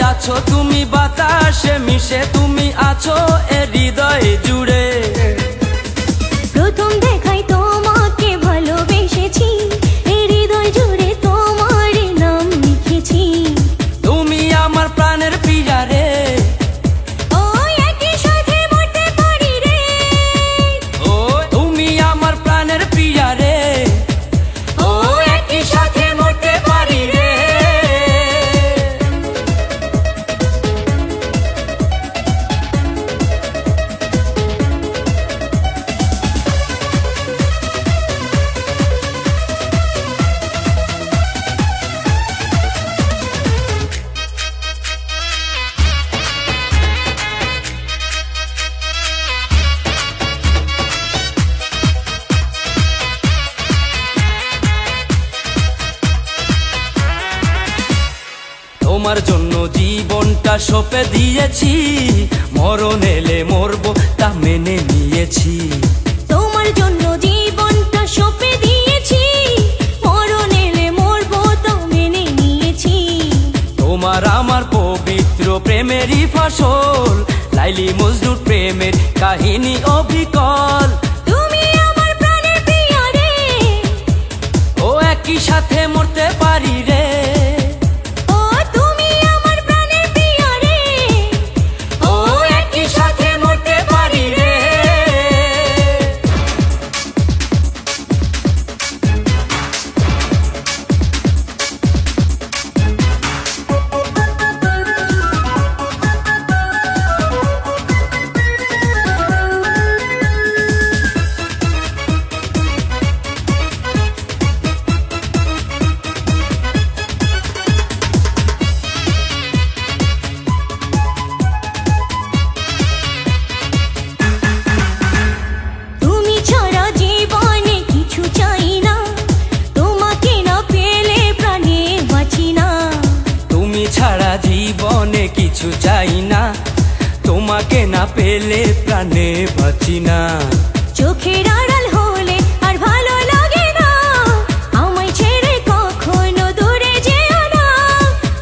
আছো তুমি, বাতাসে মিশে তুমি আছো এ হৃদয় জুড়ে। প্রথম দেখাই তোমাকে ভালোবেসেছি, এই হৃদয় জুড়ে তোমার নাম লিখেছি। তুমি আমার প্রাণের প্রিয়া রে, ও একই সাথে মরতে পারি রে। ও তুমি আমার প্রাণের প্রিয়া রে, ও একই সাথে মরতে পারি রে। তোমার জন্য জীবনটা সঁপে দিয়েছি, মরণ এলে মরবো তা মেনে নিয়েছি। তোমার জন্য জীবনটা সঁপে দিয়েছি, মরণ এলে মরবো তো মেনে নিয়েছি। তোমার আমার পবিত্র প্রেমেরই ফসল, লাইলি মজনুর প্রেমের কাহিনী অবিকল। তুমি আমার প্রাণের প্রিয়া রে, ও একই সাথে মরতে পারি রে, ও তুমি আমার প্রাণের প্রিয়া রে। ও একই সাথে মরতে পারি রে। তুমি ছাড়া জীবনে কিছু চাই না, তোমাকে না পেলে প্রাণে বাঁচি না। তুমি ছাড়া জীবনে কিছু চাই না, তোমাকে না পেলে প্রাণে বাঁচি না। চোখের আড়াল হলে আর ভালো লাগে না, আমায় ছেড়ে কখনো দূরে যেও না।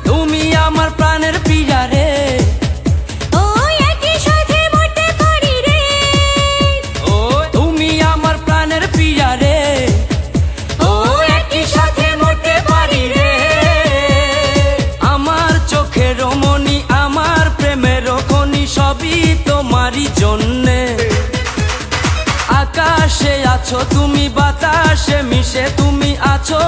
তুমি আমার প্রাণের প্রিয়া রে, ও একই সাথে মরতে পারি রে, ও তুমি আমার প্রাণের প্রিয়া রে, ও একই সাথে মরতে পারি রে। আমার চোখের মনি, আমার প্রেমের খনি, সবই তোমারই জন্যে। আকাশে আছো তুমি, বাতাসে মিশে তুমি আছো